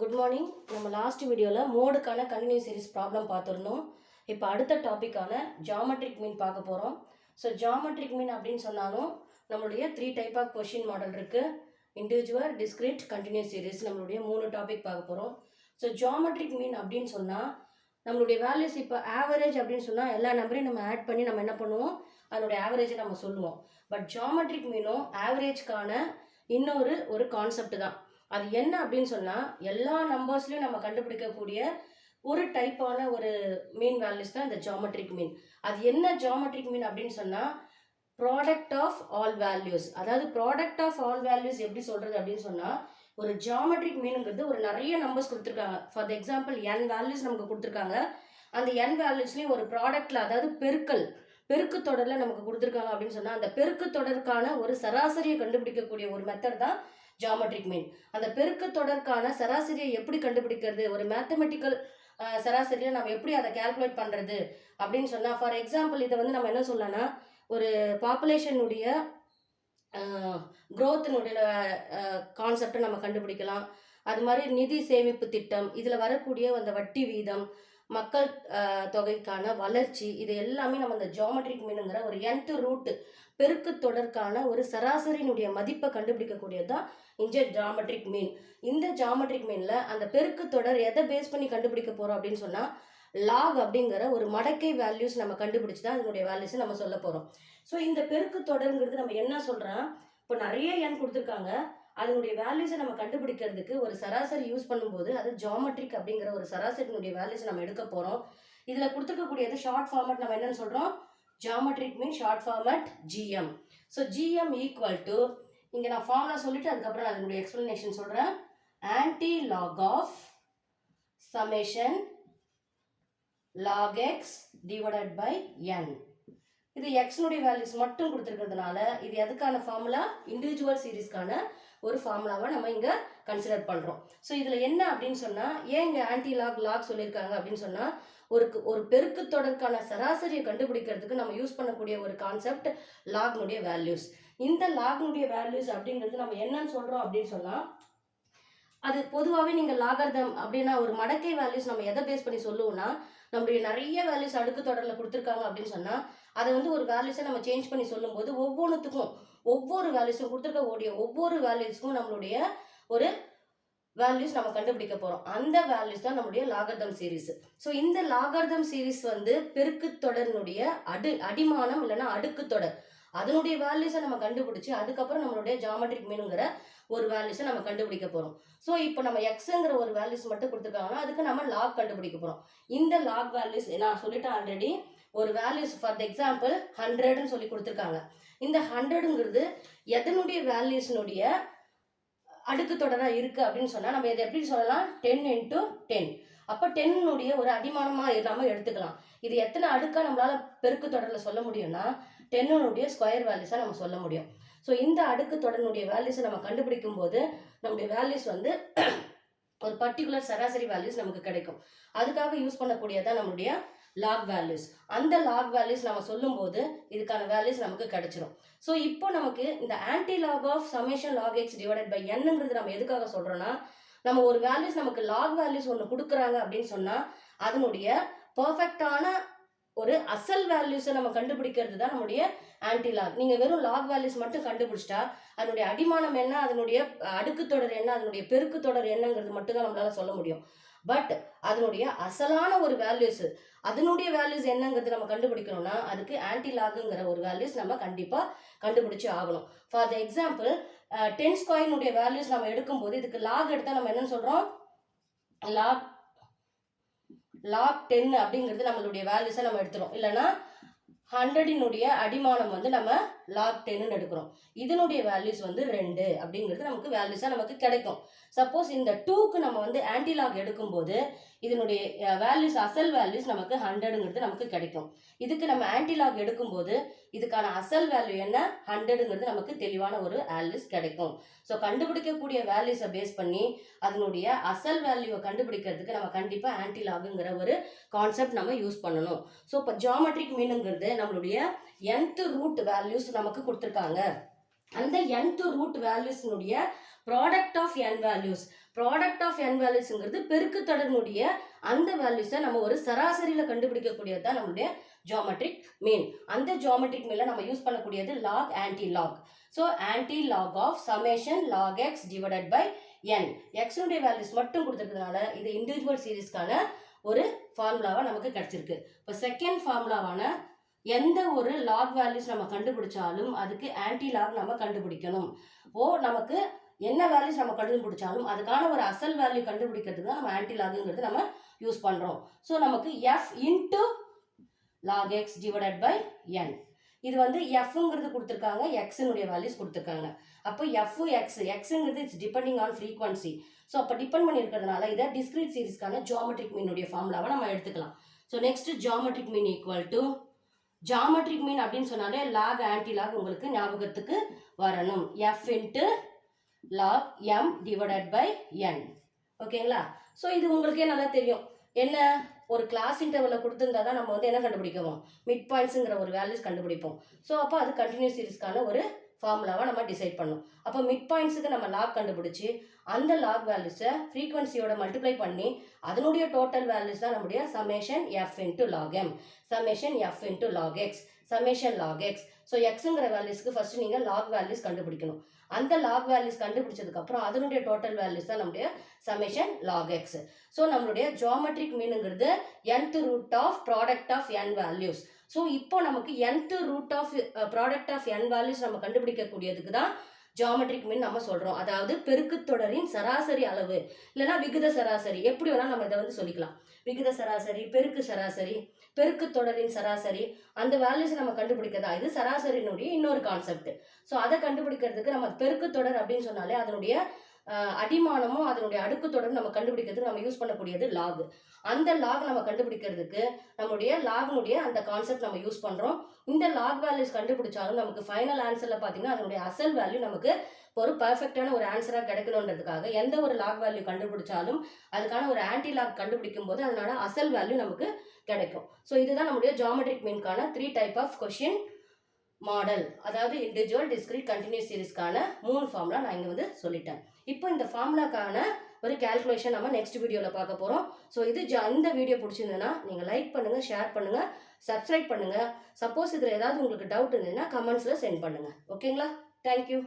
Good morning. நம்ம last வீடியோவில் மோடுக்கான continuous series problem பார்த்துருந்தோம். இப்போ அடுத்த டாப்பிக்கான ஜாமெட்ரிக் மீன் பார்க்க போகிறோம். ஸோ ஜாமெட்ரிக் மீன் அப்படின்னு சொன்னாலும் நம்மளுடைய 3 டைப் ஆஃப் கொஷின் மாடல் இருக்குது. இண்டிவிஜுவல், டிஸ்கிரிட், கண்டினியூஸ் சீரிஸ் நம்மளுடைய 3 டாபிக் பார்க்க போகிறோம். ஸோ ஜாமெட்ரிக் மீன் அப்படின்னு சொன்னால் நம்மளுடைய வேல்யூஸ் இப்போ ஆவரேஜ் அப்படின்னு சொன்னால் எல்லா நம்பரையும் நம்ம ஆட் பண்ணி நம்ம என்ன பண்ணுவோம், அதனுடைய ஆவரேஜை நம்ம சொல்லுவோம். பட் ஜாமெட்ரிக் மீனும் ஆவரேஜ்க்கான இன்னொரு கான்செப்ட் தான். அது என்ன அப்படின்னு சொன்னால் எல்லா நம்பர்ஸ்லையும் நம்ம கண்டுபிடிக்கக்கூடிய ஒரு டைப்பான ஒரு மீன் வேல்யூஸ் தான் இந்த ஜாமெட்ரிக் மீன். அது என்ன ஜாமெட்ரிக் மீன் அப்படின்னு சொன்னால் ப்ராடக்ட் ஆஃப் ஆல் வேல்யூஸ். அதாவது ப்ராடக்ட் ஆஃப் ஆல் வேல்யூஸ் எப்படி சொல்கிறது அப்படின்னு சொன்னால் ஒரு ஜாமெட்ரிக் மீனுங்கிறது ஒரு நிறைய நம்பர்ஸ் கொடுத்துருக்காங்க. ஃபார் எக்ஸாம்பிள் n வேல்யூஸ் நமக்கு கொடுத்துருக்காங்க. அந்த n வேல்யூஸ்லேயும் ஒரு ப்ராடக்டில் அதாவது பெருக்கு தொடரில் நமக்கு கொடுத்துருக்காங்க அப்படின்னு சொன்னால் அந்த பெருக்கு தொடருக்கான ஒரு சராசரியை கண்டுபிடிக்கக்கூடிய ஒரு மெத்தட் தான் ஜாமெட்ரிக் மீன். அந்த பெருக்கு தொடர்க்கான சராசரியை எப்படி கண்டுபிடிக்கிறது, ஒரு மேத்தமெட்டிக்கல் சராசரியை நம்ம எப்படி அதை கால்குலேட் பண்ணுறது அப்படின்னு சொன்னால், ஃபார் எக்ஸாம்பிள் இதை வந்து நம்ம என்ன சொல்லலாம்னா ஒரு பாப்புலேஷனுடைய க்ரோத்தினுடைய கான்செப்டை நம்ம கண்டுபிடிக்கலாம். அது மாதிரி நிதி சேமிப்பு திட்டம், இதில் வரக்கூடிய அந்த வட்டி வீதம், மக்கள் தொகைக்கான வளர்ச்சி, இது எல்லாமே நம்ம இந்த ஜாமெட்ரிக் மீனுங்கிற ஒரு nth ரூட் பெருக்கு தொடர்க்கான ஒரு சராசரியினுடைய மதிப்பை கண்டுபிடிக்கக்கூடியது தான் இந்த ஜாமெட்ரிக் மீன். இந்த ஜாமெட்ரிக் மீனில் அந்த பெருக்கு தொடர் எதை பேஸ் பண்ணி கண்டுபிடிக்க போகிறோம் அப்படின்னு சொன்னால் லாக் அப்படிங்கிற ஒரு மடக்கை வேல்யூஸ் நம்ம கண்டுபிடிச்சி தான் அதனுடைய வேல்யூஸை நம்ம சொல்ல போகிறோம். ஸோ இந்த பெருக்கு தொடருங்கிறது நம்ம என்ன சொல்கிறோம், இப்போ நிறைய n கொடுத்துருக்காங்க, அதனுடைய வேல்யூஸை நம்ம கண்டுபிடிக்கிறதுக்கு ஒரு சராசரி யூஸ் பண்ணும்போது அது ஜாமெட்ரிக் அப்படிங்கிற ஒரு சராசரியினுடைய வேல்யூஸை நம்ம எடுக்க போகிறோம். இதில் கொடுத்துருக்கக்கூடியது ஷார்ட் ஃபார்மேட் நம்ம என்னன்னு சொல்கிறோம், geometric mean short format GM. So GM equal to, இங்கே நான் ஃபார்முலா சொல்லிட்டு அதுக்கப்புறம் நான் அதனுடைய எக்ஸ்பிளனேஷன் சொல்கிறேன். Anti log of summation log x divided by n. இது எக்ஸ்னுடைய வேல்யூஸ் மட்டும் கொடுத்துருக்கிறதுனால இது எதுக்கான ஃபார்முலா, இண்டிவிஜுவல் சீரீஸ்க்கான ஒரு ஃபார்முலாவை நம்ம இங்கே கன்சிடர் பண்ணுறோம். ஸோ இதில் என்ன அப்படின்னு சொன்னால், ஏன் இங்கே ஆன்டி லாக் சொல்லியிருக்காங்க அப்படின்னு சொன்னால் ஒரு பெருக்கு தொடர்க்கான சராசரியை கண்டுபிடிக்கிறதுக்கு நம்ம யூஸ் பண்ணக்கூடிய ஒரு கான்செப்ட் லாக்னுடைய வேல்யூஸ். இந்த லாக்னுடைய வேல்யூஸ் அப்படிங்கிறது நம்ம என்னன்னு சொல்கிறோம் அப்படின்னு சொன்னால், அது பொதுவாகவே நீங்கள் லாகர்தம் அப்படின்னா ஒரு மடக்கை வேல்யூஸ் நம்ம எதை பேஸ் பண்ணி சொல்லுவோம்னா, நம்மளுடைய நிறைய வேல்யூஸ் அடுக்கு தொடரில் கொடுத்துருக்காங்க அப்படின்னு சொன்னால் அதை வந்து ஒரு வேல்யூஸை நம்ம சேஞ்ச் பண்ணி சொல்லும்போது ஒவ்வொன்றுத்துக்கும் ஒவ்வொரு வேல்யூஸும் கொடுத்துருக்கக்கூடிய ஒவ்வொரு வேல்யூஸ்க்கும் நம்மளுடைய ஒரு வேல்யூஸ் நம்ம கண்டுபிடிக்க போகிறோம். அந்த வேல்யூஸ் தான் நம்மளுடைய லாகர்தம் சீரீஸ். ஸோ இந்த லாகர்தம் சீரீஸ் வந்து பெருக்கு தொடரினுடைய அடிமானம் இல்லைன்னா அடுக்கு தொடர், அதனுடைய வேல்யூஸை நம்ம கண்டுபிடிச்சி அதுக்கப்புறம் நம்மளுடைய ஜாமெட்ரிக் மீனுங்கிற ஒரு வேல்யூஸை நம்ம கண்டுபிடிக்க போகிறோம். ஸோ இப்போ நம்ம எக்ஸுங்கிற ஒரு வேல்யூஸ் மட்டும் கொடுத்துருக்காங்கன்னா அதுக்கு நம்ம லாக் கண்டுபிடிக்க போகிறோம். இந்த லாக் வேல்யூஸ் நான் சொல்லிட்டேன் ஆல்ரெடி. ஒரு வேல்யூஸ் ஃபார் எக்ஸாம்பிள் 100ன்னு சொல்லி கொடுத்துருக்காங்க. இந்த 100ங்கிறது எதனுடைய வேல்யூஸ்னுடைய அடுக்கு தொடராக இருக்குது அப்படின்னு சொன்னால் நம்ம இதை எப்படி சொல்லலாம், 10 × 10. அப்போ 10னுடைய ஒரு அடிமானமாக நம்ம எடுத்துக்கலாம். இது எத்தனை அடுக்காக நம்மளால் பெருக்கு தொடரில் சொல்ல முடியும்னா 10னுடைய ஸ்கொயர் வேல்யூஸாக நம்ம சொல்ல முடியும். ஸோ இந்த அடுக்கு தொடரினுடைய வேல்யூஸை நம்ம கண்டுபிடிக்கும் போது நம்முடைய வேல்யூஸ் வந்து ஒரு பர்டிகுலர் சராசரி வேல்யூஸ் நமக்கு கிடைக்கும். அதுக்காக யூஸ் பண்ணக்கூடியதான் நம்மளுடைய லாக் வேல்யூஸ். அந்த லாக் வேல்யூஸ் நம்ம சொல்லும்போது இதுக்கான வேல்யூஸ் நமக்கு கிடைச்சிரும். ஸோ இப்போ நமக்கு இந்த anti log of summation log x divided by nங்கிறது நம்ம எதுக்காக சொல்கிறோன்னா, நம்ம ஒரு வேல்யூஸ் நமக்கு லாக் வேல்யூஸ் ஒன்று கொடுக்குறாங்க அப்படின்னு சொன்னால் அதனுடைய பர்ஃபெக்டான ஒரு அசல் வேல்யூஸை நம்ம கண்டுபிடிக்கிறது தான் நம்முடைய ஆன்டி லாக். நீங்கள் வெறும் லாக் வேல்யூஸ் மட்டும் கண்டுபிடிச்சிட்டா அதனுடைய அடிமானம் என்ன, அதனுடைய அடுக்கு தொடர் என்ன, அதனுடைய பெருக்கு தொடர் என்னங்கிறது மட்டும் தான் நம்மளால சொல்ல முடியும். பட் அதனுடைய அசலான ஒரு வேல்யூஸ், அதனுடைய வேல்யூஸ் என்னங்கிறது நம்ம கண்டுபிடிக்கணும்னா அதுக்கு ஆன்டி லாகுங்கிற ஒரு வேல்யூஸ் நம்ம கண்டிப்பாக கண்டுபிடிச்சி ஆகணும். ஃபார் எக்ஸாம்பிள் 10 ஸ்கொயர்னுடைய வேல்யூஸ் நம்ம எடுக்கும்போது இதுக்கு லாக் எடுத்தால் நம்ம என்னன்னு சொல்கிறோம், லாக் 10 அப்படிங்கிறது நம்மளுடைய வேல்யூஸை நம்ம எடுத்துரும். இல்லைன்னா 100னுடைய அடிமானம் வந்து நம்ம லாக் 10ன்னு எடுக்கிறோம். இதனுடைய வேல்யூஸ் வந்து 2 அப்படிங்கிறது நமக்கு வேல்யூஸாக நமக்கு கிடைக்கும். சப்போஸ் இந்த 2க்கு நம்ம வந்து ஆன்டி லாக் எடுக்கும்போது இதனுடைய வேல்யூஸ் அசல் வேல்யூஸ் நமக்கு 100ங்கிறது நமக்கு கிடைக்கும். இதுக்கு நம்ம ஆன்டி லாக் எடுக்கும்போது இதுக்கான அசல் வேல்யூ என்ன, 100ங்கிறது நமக்கு தெளிவான ஒரு வேல்யூஸ் கிடைக்கும். ஸோ கண்டுபிடிக்கக்கூடிய வேல்யூஸை பேஸ் பண்ணி அதனுடைய அசல் வேல்யூவை கண்டுபிடிக்கிறதுக்கு நம்ம கண்டிப்பாக ஆன்டி லாகுங்கிற ஒரு கான்செப்ட் நம்ம யூஸ் பண்ணணும். ஸோ இப்போ ஜாமெட்ரிக் மீனுங்கிறது நம்மளுடைய nth ரூட் வேல்யூஸ் நமக்கு கொடுத்துருக்காங்க. அந்த nth ரூட் வேல்யூஸ்னுடைய product of n values, product of n வேல்யூஸ்ங்கிறது பெருக்கு தொடர்னுடைய அந்த வேல்யூஸை நம்ம ஒரு சராசரியில் கண்டுபிடிக்கக்கூடியது தான் நம்மளுடைய ஜியோமெட்ரிக் மீன். அந்த ஜியோமெட்ரிக் மீன்ல நம்ம யூஸ் பண்ணக்கூடியது log anti log. So anti log of summation log x divided by n. எக்ஸுடைய வேல்யூஸ் மட்டும் கொடுத்துருக்கிறதுனால இது இண்டிவிஜுவல் சீரீஸ்க்கான ஒரு ஃபார்முலாவாக நமக்கு கிடைச்சிருக்கு. இப்போ செகண்ட் ஃபார்முலாவான எந்த ஒரு லாக் வேல்யூஸ் நம்ம கண்டுபிடிச்சாலும் அதுக்கு ஆன்டி லாக் நம்ம கண்டுபிடிக்கணும். நமக்கு என்ன வேல்யூஸ் நம்ம கண்டுபிடிச்சாலும் அதுக்கான ஒரு அசல் வேல்யூ கண்டுபிடிக்கிறதுக்கு தான் நம்ம ஆன்டி லாகுங்கிறது நம்ம யூஸ் பண்ணுறோம். ஸோ நமக்கு f into log x divided by n. இது வந்து எஃப்ங்கிறது கொடுத்துருக்காங்க, எக்ஸினுடைய வேல்யூஸ் கொடுத்துருக்காங்க. அப்போ எஃப் எக்ஸுங்கிறது it's depending on frequency. So அப்போ டிபெண்ட் பண்ணி இருக்கிறதுனால இதை டிஸ்கிரீட் சீரீஸ்க்கான ஜியோமெட்ரிக் மீனுடைய ஃபார்முலாவை நம்ம எடுத்துக்கலாம். So next geometric mean equal to geometric mean அப்படின்னு சொன்னாலே லாக் ஆன்டி லாக் உங்களுக்கு ஞாபகத்துக்கு வரணும். F into log M divided by n. ஓகேங்களா? ஸோ இது உங்களுக்கே நல்லா தெரியும். என்ன ஒரு கிளாஸ் இன்டர்வலில் கொடுத்துருந்தா தான் நம்ம வந்து என்ன கண்டுபிடிக்குவோம், மிட் பாயிண்ட்ஸுங்கிற ஒரு வேல்யூஸ் கண்டுபிடிப்போம். ஸோ அப்போ அது கண்டினியூஸ் சீரீஸ்க்கான ஒரு ஃபார்முலாவை நம்ம டிசைட் பண்ணணும். அப்போ மிட் பாயிண்ட்ஸுக்கு நம்ம லாக் கண்டுபிடிச்சி அந்த லாக் வேல்யூஸை ஃப்ரீக்வன்சியோட மல்டிப்ளை பண்ணி அதனுடைய டோட்டல் வேல்யூஸ் தான் நம்முடைய summation f into log m, summation f into log x, summation log x. So எக்ஸுங்கிற வேல்யூஸ்க்கு ஃபர்ஸ்ட் நீங்கள் லாக் வேல்யூஸ் கண்டுபிடிக்கணும். அந்த லாக் வேல்யூஸ் கண்டுபிடிச்சதுக்கப்புறம் அதனுடைய டோட்டல் வேல்யூஸ் தான் நம்முடைய சமேஷன் லாக் எக்ஸ். ஸோ நம்மளுடைய ஜியோமெட்ரிக் மீனுங்கிறது nth root of product of n values. So இப்போ நமக்கு nth root of product of n values நம்ம கண்டுபிடிக்கக்கூடியதுக்கு தான் ஜியோமெட்ரிக் மீன் நம்ம சொல்கிறோம். அதாவது பெருக்கு தொடரின் சராசரி அளவு இல்லைனா விகித சராசரி, எப்படி வேணால் நம்ம இதை வந்து சொல்லிக்கலாம். விகித சராசரி, பெருக்கு சராசரி, பெருக்கு தொடரின் சராசரி, அந்த வேல்யூஸை நம்ம கண்டுபிடிக்கிறதா இது சராசரியினுடைய இன்னொரு கான்செப்ட். ஸோ அதை கண்டுபிடிக்கிறதுக்கு நம்ம பெருக்கு தொடர் அப்படின்னு சொன்னாலே அதனுடைய அடிமானமும் அதனுடைய அடுக்கு தொடரும் நம்ம கண்டுபிடிக்கிறதுக்கு நம்ம யூஸ் பண்ணக்கூடியது லாக். அந்த லாக் நம்ம கண்டுபிடிக்கிறதுக்கு நம்முடைய லாக்னுடைய அந்த கான்செப்ட் நம்ம யூஸ் பண்ணுறோம். இந்த லாக் வேல்யூஸ் கண்டுபிடிச்சாலும் நமக்கு ஃபைனல் ஆன்சரில் பார்த்தீங்கன்னா அதனுடைய அசல் வேல்யூ நமக்கு ஒரு பர்ஃபெக்டான ஒரு ஆன்சராக கிடைக்கணுன்றதுக்காக எந்த ஒரு லாக் வேல்யூ கண்டுபிடிச்சாலும் அதுக்கான ஒரு ஆன்டி லாக் கண்டுபிடிக்கும் போது அதனோட அசல் வேல்யூ நமக்கு கிடைக்கும். ஸோ இதுதான் நம்முடைய ஜியோமெட்ரிக் மீனுக்கான 3 டைப் ஆஃப் கொஷின் மாடல். அதாவது இண்டிவிஜுவல், டிஸ்கிரீட், கண்டினியூஸ் சீரீஸ்க்கான 3 ஃபார்முலா நான் இங்கே வந்து சொல்லிட்டேன். இப்போ இந்த ஃபார்முலாக்கான ஒரு கால்குலேஷன் நம்ம நெக்ஸ்ட் வீடியோவில் பார்க்க போகிறோம். ஸோ இந்த வீடியோ பிடிச்சிருந்ததுன்னா நீங்கள் லைக் பண்ணுங்கள், ஷேர் பண்ணுங்கள், சப்ஸ்கிரைப் பண்ணுங்கள். சப்போஸ் இதில் ஏதாவது உங்களுக்கு டவுட் இருந்ததுன்னா கமெண்ட்ஸில் சென்ட் பண்ணுங்கள். ஓகேங்களா? தேங்க்யூ.